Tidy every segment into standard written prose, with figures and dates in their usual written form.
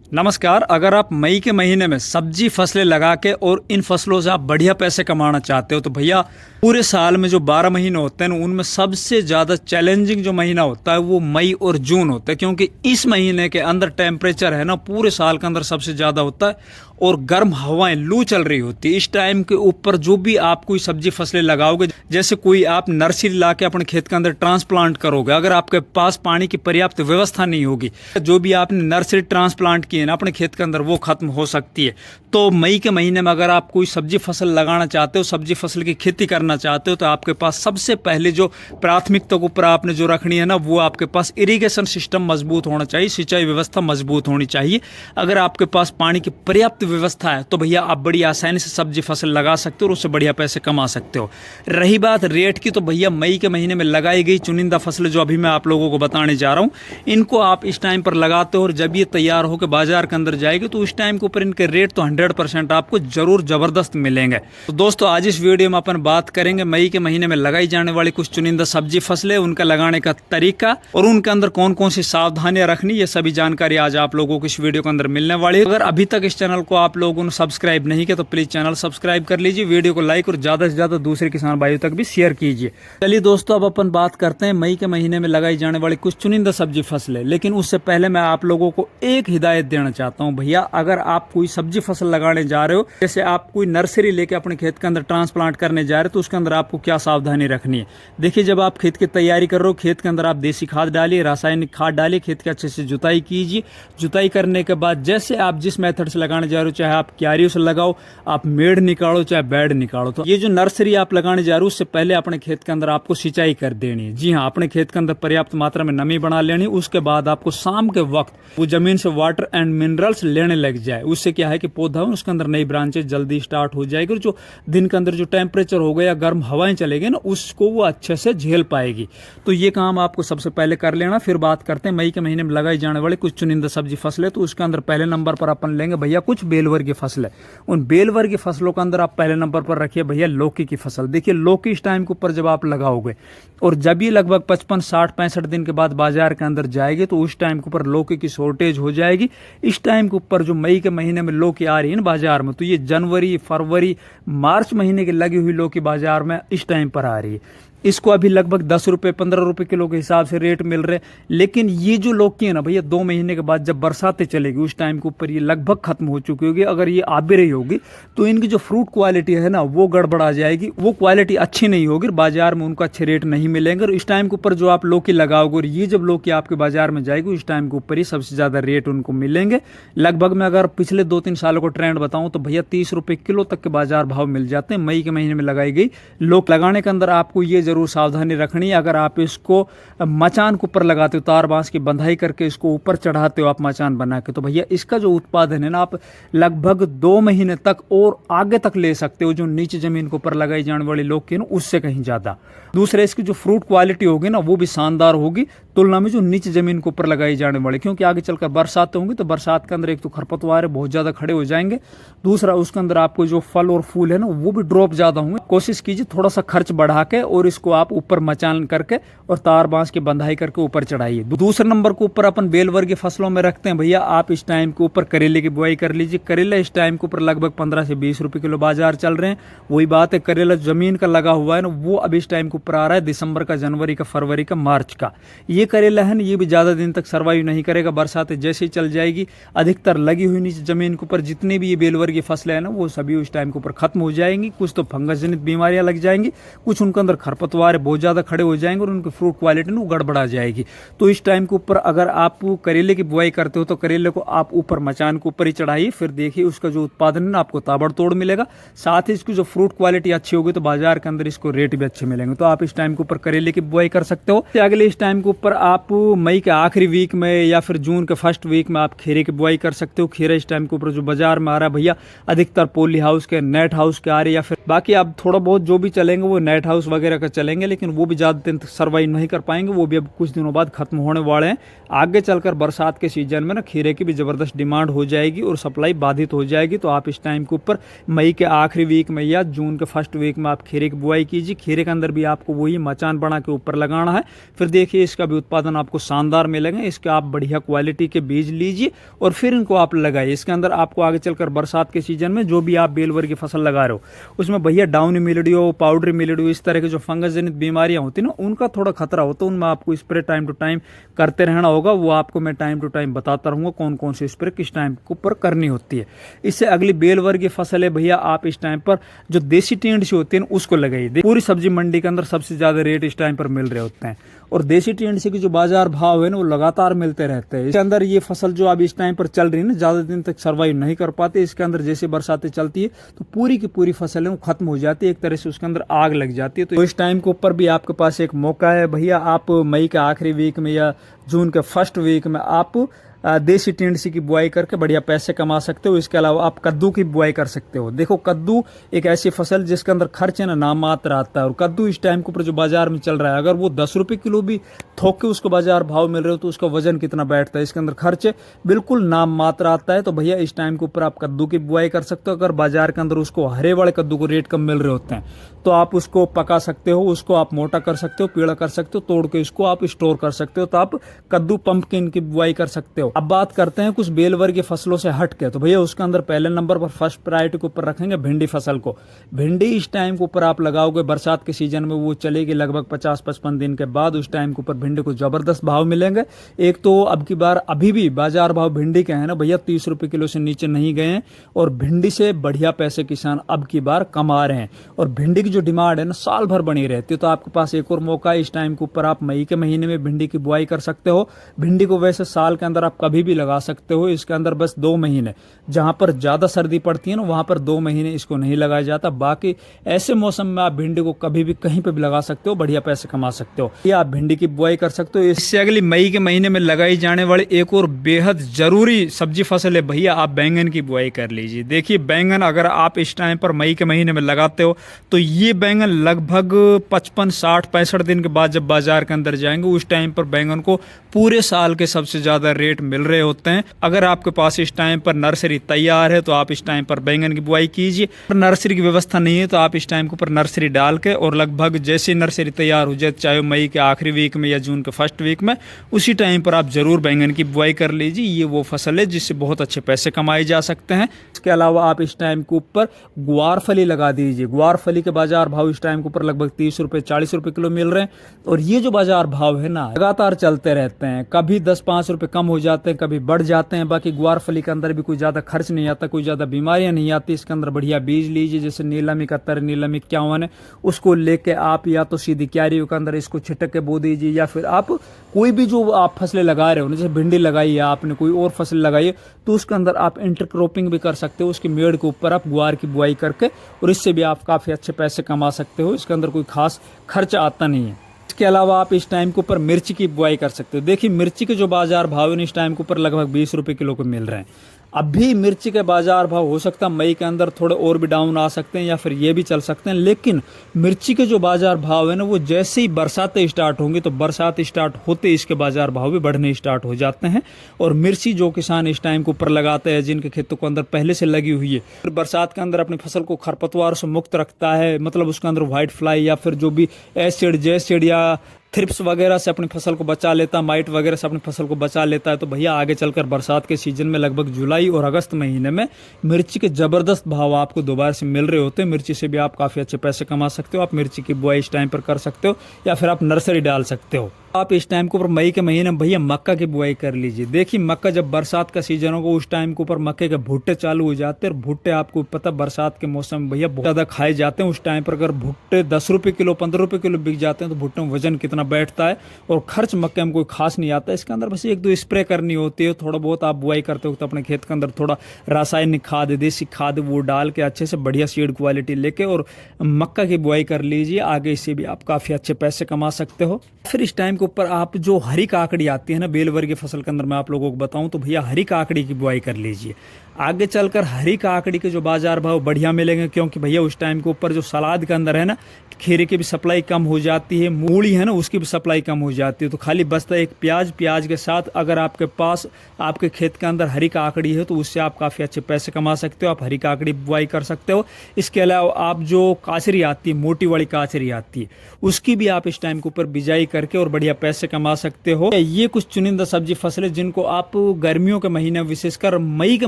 नमस्कार। अगर आप मई के महीने में सब्जी फसलें लगा के और इन फसलों से आप बढ़िया पैसे कमाना चाहते हो तो भैया पूरे साल में जो 12 महीने होते हैं ना उनमें सबसे ज़्यादा चैलेंजिंग जो महीना होता है वो मई और जून होता है, क्योंकि इस महीने के अंदर टेम्परेचर है ना पूरे साल के अंदर सबसे ज़्यादा होता है और गर्म हवाएं लू चल रही होती है। इस टाइम के ऊपर जो भी आप कोई सब्जी फसलें लगाओगे, जैसे कोई आप नर्सरी ला के अपने खेत के अंदर ट्रांसप्लांट करोगे, अगर आपके पास पानी की पर्याप्त व्यवस्था नहीं होगी, जो भी आपने नर्सरी ट्रांसप्लांट की है ना अपने खेत के अंदर वो खत्म हो सकती है। तो मई के महीने में अगर आप कोई सब्जी फसल लगाना चाहते हो, सब्जी फसल की खेती करना चाहते हो, तो आपके पास सबसे पहले जो प्राथमिकता के ऊपर आपने जो रखनी है ना वो आपके पास इरिगेशन सिस्टम मजबूत होना चाहिए, सिंचाई व्यवस्था मजबूत होनी चाहिए। अगर आपके पास पानी की पर्याप्त व्यवस्था है तो भैया आप बड़ी आसानी से सब्जी फसल लगा सकते हो और उससे बढ़िया पैसे कमा सकते हो। रही बात रेट की, तो भैया मई के महीने में लगाई गई चुनिंदा फसलें जो अभी मैं आप लोगों को बताने जा रहा हूँ, इनको आप इस टाइम पर लगाते हो और जब ये तैयार होकर बाजार के अंदर जाएगी तो उस टाइम के ऊपर इनके रेट तो 100% आपको जरूर जबरदस्त मिलेंगे। तो दोस्तों आज इस वीडियो में अपन बात करेंगे मई के महीने में लगाई जाने वाली कुछ चुनिंदा सब्जी फसलें, उनका लगाने का तरीका और उनके अंदर कौन कौन सी सावधानियां रखनी, ये सभी जानकारी आज आप लोगों को इस वीडियो के अंदर मिलने वाली है। अगर अभी तक इस चैनल को आप लोगों ने सब्सक्राइब नहीं किया तो प्लीज चैनल सब्सक्राइब कर लीजिए, वीडियो को लाइक और ज्यादा से ज्यादा दूसरे किसान भाइयों तक भी शेयर कीजिए। चलिए दोस्तों अब अपन बात करते हैं मई के महीने में लगाई जाने वाली कुछ चुनिंदा सब्जी फसलें। लेकिन उससे पहले मैं आप लोगों को एक हिदायत देना चाहता हूं भैया, अगर आप कोई सब्जी फसल लगाने जा रहे हो, जैसे आप कोई नर्सरी लेके अपने खेत के अंदर ट्रांसप्लांट करने जा रहे हो, तो उसके अंदर आपको क्या सावधानी रखनी है। देखिए जब आप खेत की तैयारी कर रहे हो, खेत के अंदर आप देसी खाद डालिए, रासायनिक खाद डालिए, खेत की अच्छे से जुताई कीजिए। जुताई करने के बाद जैसे आप जिस मेथड से लगाने जा रहे हो, चाहे आप क्यारियों से लगाओ, आप मेड़ निकालो, चाहे बेड निकालो, तो ये जो नर्सरी आप लगाने जा रहे हो उससे पहले अपने खेत के अंदर आपको सिंचाई कर देनी है। जी हाँ, अपने खेत के अंदर पर्याप्त मात्रा में नमी बना लेनी। उसके बाद आपको शाम के वक्त वो जमीन से वाटर एंड मिनरल्स लेने लग जाए। उससे क्या है कि पौधा उसके अंदर नई ब्रांचेस जल्दी स्टार्ट हो जाएगी और जो दिन के अंदर जो टेम्परेचर हो गया, गर्म हवाएं चलेगी ना, उसको वो अच्छे से झेल पाएगी। तो ये काम आपको सबसे पहले कर लेना। फिर बात करते हैं मई के महीने में लगाई जाने वाली कुछ चुनिंदा सब्जी फसलें। तो उसके अंदर पहले नंबर पर अपन लेंगे भैया कुछ बेलवर की फसलें। उन बेलवर की फसलों के अंदर आप पहले नंबर पर रखिए भैया लौकी की फसल। देखिए लौकी इस टाइम के ऊपर जब आप लगाओगे और जब ये लगभग 55, 60, 65 दिन के बाद बाजार के अंदर जाएगी तो उस टाइम के ऊपर लौकी की शॉर्टेज हो जाएगी। इस टाइम के ऊपर जो मई के महीने में लौकी आ रही है ना बाजार में, तो ये जनवरी, फरवरी, मार्च महीने की लगी हुई लौकी बाजार में इस टाइम पर आ रही है। इसको अभी लगभग 10 रुपये 15 रुपये किलो के हिसाब से रेट मिल रहे। लेकिन ये जो लौकी है ना भैया 2 महीने के बाद जब बरसातें चलेगी उस टाइम के ऊपर ये लगभग खत्म हो चुकी होगी। अगर ये आ भी रही होगी तो इनकी जो फ्रूट क्वालिटी है ना वो गड़बड़ा जाएगी, वो क्वालिटी अच्छी नहीं होगी, बाजार में उनको अच्छे रेट नहीं मिलेंगे। और इस टाइम के ऊपर जो आप लौकी लगाओगे और ये जब लौकी आपके बाजार में जाएगी उस टाइम के ऊपर ही सबसे ज्यादा रेट उनको मिलेंगे। लगभग मैं अगर पिछले 2-3 सालों को ट्रेंड बताऊं तो भैया 30 रुपये किलो तक के बाजार भाव मिल जाते हैं मई के महीने में लगाई गई लौकी। लगाने के अंदर आपको ये जरूर सावधानी रखनी है, अगर आप इसको मचान के ऊपर लगाते हो, तार बांस की बंधाई करके इसको ऊपर चढ़ाते हो आप मचान बना के, तो भैया इसका जो उत्पादन है ना आप लगभग 2 महीने तक और आगे तक ले सकते हो, जो नीचे जमीन के ऊपर लगाई जाने वाली लौकी है ना उससे कहीं ज्यादा। दूसरा इसकी जो फ्रूट क्वालिटी होगी ना वो भी शानदार होगी तुलना में जो नीचे जमीन के ऊपर लगाई जाने वाली, क्योंकि आगे चलकर बरसात होंगी तो बरसात के अंदर एक तो खरपतवार बहुत ज्यादा खड़े हो जाएंगे, दूसरा उसके अंदर आपको जो फल और फूल है ना वो भी ड्रॉप ज्यादा होंगे। कोशिश कीजिए थोड़ा सा खर्च बढ़ा के और इसको आप ऊपर मचान करके और तार बांस की बंधाई करके ऊपर चढ़ाइए। दूसरे नंबर के ऊपर अपन बेलवर की फसलों में रखते हैं भैया आप इस टाइम के ऊपर करेले की बुआई कर लीजिए। करेला इस टाइम के ऊपर लगभग 15 से 20 रुपए किलो बाजार चल रहे हैं। वही बात है, करेला जमीन का लगा हुआ है ना वो अब इस टाइम के ऊपर आ रहा है दिसंबर का, जनवरी का, फरवरी का, मार्च का। ये करेला है ना ये भी ज्यादा दिन तक सर्वाइव नहीं करेगा, बरसातें जैसे ही चल जाएगी अधिकतर लगी हुई नीचे जमीन के ऊपर जितनी भी ये बेलवर की फसलें हैं ना वो सभी उस टाइम के ऊपर खत्म हो जाएंगी। कुछ तो फंगस जनित बीमारियां लग जाएंगी, कुछ उनके अंदर खरपतवार बहुत ज्यादा खड़े हो जाएंगे और उनकी फ्रूट क्वालिटी ना गड़बड़ा जाएगी। तो इस टाइम के ऊपर अगर आप करेले की बुआई करते हो तो करेले को आप ऊपर मचान के ऊपर ही चढ़ाइए, फिर देखिए उसका जो उत्पादन है ना आपको ताबड़तोड़ मिलेगा। साथ ही इसकी जो फ्रूट क्वालिटी अच्छी होगी तो बाजार के अंदर इसको रेट भी अच्छे मिलेंगे। तो आप इस टाइम के ऊपर करेले की बुआई कर सकते हो। अगले इस टाइम के ऊपर आप मई के आखिरी वीक में या फिर जून के फर्स्ट वीक में आप खीरे की बुआई कर सकते हो। खीरा इस टाइम के ऊपर जो बाजार में आ रहा है भैया अधिकतर पॉली हाउस के, नेट हाउस के आ रहे, या फिर बाकी आप थोड़ा बहुत जो भी चलेंगे वो नेट हाउस वगैरह का चलेंगे, लेकिन वो भी ज्यादा दिन तक सर्वाइव नहीं कर पाएंगे, वो भी अब कुछ दिनों बाद खत्म होने वाले हैं। आगे चलकर बरसात के सीजन में ना खीरे की भी जबरदस्त डिमांड हो जाएगी और सप्लाई बाधित हो जाएगी। तो आप इस टाइम के ऊपर मई के आखिरी वीक में या जून के फर्स्ट वीक में आप खीरे की बुआई कीजिए। खीरे के अंदर भी आपको वही मचान बना के ऊपर लगाना है, फिर देखिए इसका भी उत्पादन आपको शानदार मिलेंगे। इसके आप बढ़िया क्वालिटी के बीज लीजिए और फिर इनको आप लगाइए। इसके अंदर आपको आगे चलकर बरसात के सीजन में जो भी आप बेलवर की फसल लगा रहे हो उसमें भैया डाउनी मिलडियो, पाउडरी मिलडियो, इस तरह के जो फंगस जनित बीमारियां होती है ना, उनका थोड़ा खतरा होता है। उनमें आपको स्प्रे टाइम टू टाइम करते रहना होगा। वो आपको मैं टाइम टू टाइम बताता रहूंगा कौन कौन सी स्प्रे किस टाइम के ऊपर करनी होती है। इससे अगली बेलवर की फसल है भैया, आप इस टाइम पर जो देसी टिंडसी होती है ना उसको लगाइए। पूरी सब्जी मंडी के अंदर सबसे ज्यादा रेट इस टाइम पर मिल रहे होते हैं और देसी टिंडसी के जो बाजार भाव है ना वो लगातार मिलते रहते हैं। इसके अंदर ये फसल जो अभी इस टाइम पर चल रही है ना, ज्यादा दिन तक सर्वाइव नहीं कर पाती। इसके अंदर जैसे बरसातें चलती है तो पूरी की पूरी फसल है वो खत्म हो जाती है, एक तरह से उसके अंदर आग लग जाती है। तो इस टाइम के ऊपर भी आपके पास एक मौका है भैया, आप मई के आखिरी वीक में या जून के फर्स्ट वीक में आप देसी टिंडसी की बुआई करके बढ़िया पैसे कमा सकते हो। इसके अलावा आप कद्दू की बुआई कर सकते हो। देखो कद्दू एक ऐसी फसल जिसके अंदर खर्च है ना नाम मात्र आता है, और कद्दू इस टाइम के ऊपर जो बाजार में चल रहा है, अगर वो 10 रुपए किलो भी थोक के उसको बाजार भाव मिल रहे हो तो उसका वजन कितना बैठता है। इसके अंदर खर्च बिल्कुल नाम मात्र आता है। तो भैया इस टाइम के ऊपर आप कद्दू की बुआई कर सकते हो। अगर बाजार के अंदर उसको हरे वाले कद्दू को रेट कम मिल रहे होते हैं तो आप उसको पका सकते हो, उसको आप मोटा कर सकते हो, पीड़ा कर सकते हो, तोड़ के इसको आप स्टोर कर सकते हो। तो आप कद्दू पंपकिन की बुआई कर सकते हो। अब बात करते हैं कुछ बेलवर की फसलों से हट के, तो भैया उसके अंदर पहले नंबर पर फर्स्ट प्रायोरिटी के ऊपर रखेंगे भिंडी फसल को। भिंडी इस टाइम के ऊपर आप लगाओगे बरसात के सीजन में, वो चलेगी लगभग 50-55 दिन के बाद। उस टाइम के ऊपर भिंडी को जबरदस्त भाव मिलेंगे। एक तो अब की बार अभी भी बाजार भाव भिंडी के हैं ना भैया 30 रुपए किलो से नीचे नहीं गए हैं, और भिंडी से बढ़िया पैसे किसान अब की बार कमा रहे हैं। और भिंडी की जो डिमांड है ना साल भर बनी रहती है। तो आपके पास एक और मौका है, इस टाइम के ऊपर आप मई के महीने में भिंडी की बुआई कर सकते हो। भिंडी को वैसे साल के अंदर आप कभी भी लगा सकते हो। इसके अंदर बस 2 महीने जहां पर ज्यादा सर्दी पड़ती है ना वहां पर 2 महीने इसको नहीं लगाया जाता। बाकी ऐसे मौसम में आप भिंडी को कभी भी कहीं पे भी लगा सकते हो, बढ़िया पैसे कमा सकते हो। ये आप भिंडी की बुआई कर सकते हो। इससे अगली मई के महीने में लगाई जाने वाली एक और बेहद जरूरी सब्जी फसल है भैया, आप बैंगन की बुआई कर लीजिए। देखिए बैंगन अगर आप इस टाइम पर मई के महीने में लगाते हो तो ये बैंगन लगभग 55, 60, 65 दिन के बाद जब बाजार के अंदर जाएंगे उस टाइम पर बैंगन को पूरे साल के सबसे ज्यादा रेट मिल रहे होते हैं। अगर आपके पास इस टाइम पर नर्सरी तैयार है तो आप इस टाइम पर बैंगन की बुआई कीजिए। नर्सरी की व्यवस्था नहीं है तो आप इस टाइम के ऊपर नर्सरी डाल के और लगभग जैसे नर्सरी तैयार हो जाए, चाहे मई के आखिरी वीक में या जून के फर्स्ट वीक में, उसी टाइम पर आप जरूर बैंगन की बुआई कर लीजिए। ये वो फसल है जिससे बहुत अच्छे पैसे कमाए जा सकते हैं। इसके अलावा आप इस टाइम के ऊपर ग्वार फली लगा दीजिए। ग्वार फली के बाजार भाव इस टाइम के ऊपर लगभग 30 रुपए 40 रुपए किलो मिल रहे हैं, और ये जो बाजार भाव है ना लगातार चलते रहते हैं। कभी 10-5 रुपए कम हो जाते हैं, कभी बढ़ जाते हैं। बाकी ग्वार फली के अंदर भी कोई ज्यादा खर्च नहीं आता, कोई ज्यादा बीमारियां नहीं आती। इसके अंदर बढ़िया बीज लीजिए, जैसे नीलम 71, नीलम 51 है, उसको लेके आप या तो सीधी क्यारियों के अंदर इसको छिटक के बो दीजिए, या फिर आप कोई भी जो आप फसलें लगा रहे हो, जैसे भिंडी लगाई है आपने, कोई और फसल लगाई है, तो उसके अंदर आप इंटरक्रॉपिंग भी कर सकते हो। उसकी मेड़ के ऊपर आप ग्वार की बुआई करके, और इससे भी आप काफी अच्छे पैसे कमा सकते हो। इसके अंदर कोई खास खर्च आता नहीं है। इसके अलावा आप इस टाइम के ऊपर मिर्ची की बुआई कर सकते हो। देखिए मिर्ची के जो बाजार भाव है इस टाइम के ऊपर लगभग 20 रुपए किलो को मिल रहे हैं। अभी मिर्ची के बाजार भाव हो सकता है मई के अंदर थोड़े और भी डाउन आ सकते हैं, या फिर ये भी चल सकते हैं, लेकिन मिर्ची के जो बाजार भाव है ना वो जैसे ही बरसातें स्टार्ट होंगी तो बरसात स्टार्ट होते इसके बाजार भाव भी बढ़ने स्टार्ट हो जाते हैं। और मिर्ची जो किसान इस टाइम के ऊपर लगाते हैं, जिनके खेतों के अंदर पहले से लगी हुई है, फिर बरसात के अंदर अपनी फसल को खरपतवार से मुक्त रखता है, मतलब उसके अंदर व्हाइट फ्लाई या फिर जो भी एसिड जैसिड या थ्रिप्स वगैरह से अपनी फसल को बचा लेता है, माइट वगैरह से अपनी फसल को बचा लेता है। तो भैया आगे चलकर बरसात के सीजन में लगभग जुलाई और अगस्त महीने में मिर्ची के जबरदस्त भाव आपको दोबारा से मिल रहे होते हैं। मिर्ची से भी आप काफ़ी अच्छे पैसे कमा सकते हो। आप मिर्ची की बुआई इस टाइम पर कर सकते हो, या फिर आप नर्सरी डाल सकते हो। आप इस टाइम के ऊपर मई के महीने में भैया मक्का की बुआई कर लीजिए। देखिए मक्का जब बरसात का सीजन होगा उस टाइम के ऊपर मक्के के भुट्टे चालू हो जाते हैं, और भुट्टे आपको पता बरसात के मौसम में भैया बहुत ज़्यादा खाए जाते हैं। उस टाइम पर अगर भुट्टे 10 रुपये किलो 15 रुपये किलो बिक जाते हैं तो भुट्टे में वजन कितना बैठता है, और खर्च मक्के में कोई खास नहीं आता। इसके अंदर बस 1-2 स्प्रे करनी होती है। थोड़ा बहुत आप बुआई करते हो तो अपने खेत के अंदर थोड़ा रासायनिक खाद, देसी खाद वो डाल के अच्छे से बढ़िया सीड क्वालिटी लेके और मक्का की बुआई कर लीजिए। आगे इससे भी आप काफ़ी अच्छे पैसे कमा सकते हो। फिर इस टाइम के ऊपर आप जो हरी काकड़ी आती है ना बेलवर की फसल के अंदर, मैं आप लोगों को बताऊं तो भैया हरी काकड़ी की बुआई कर लीजिए। आगे चलकर हरी काकड़ी के जो बाजार भाव बढ़िया मिलेंगे, क्योंकि भैया उस टाइम के ऊपर जो सलाद के अंदर है ना, खीरे की भी सप्लाई कम हो जाती है, मूली है ना उसकी भी सप्लाई कम हो जाती है, तो खाली बचता है एक प्याज। प्याज के साथ अगर आपके पास आपके खेत के अंदर हरी काकड़ी है तो उससे आप काफ़ी अच्छे पैसे कमा सकते हो, आप हरी काकड़ी बुआई कर सकते हो। इसके अलावा आप जो काचरी आती है, मोटी वाली काचरी आती है, उसकी भी आप इस टाइम के ऊपर बिजाई करके और बढ़िया पैसे कमा सकते हो। ये कुछ चुनिंदा सब्जी फसलें जिनको आप गर्मियों के महीने विशेषकर मई के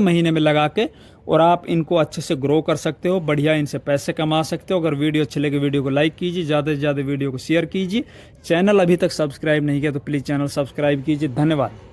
महीने में लगा के और आप इनको अच्छे से ग्रो कर सकते हो, बढ़िया इनसे पैसे कमा सकते हो। अगर वीडियो अच्छी लगे वीडियो को लाइक कीजिए, ज़्यादा से ज़्यादा वीडियो को शेयर कीजिए। चैनल अभी तक सब्सक्राइब नहीं किया तो प्लीज़ चैनल सब्सक्राइब कीजिए। धन्यवाद।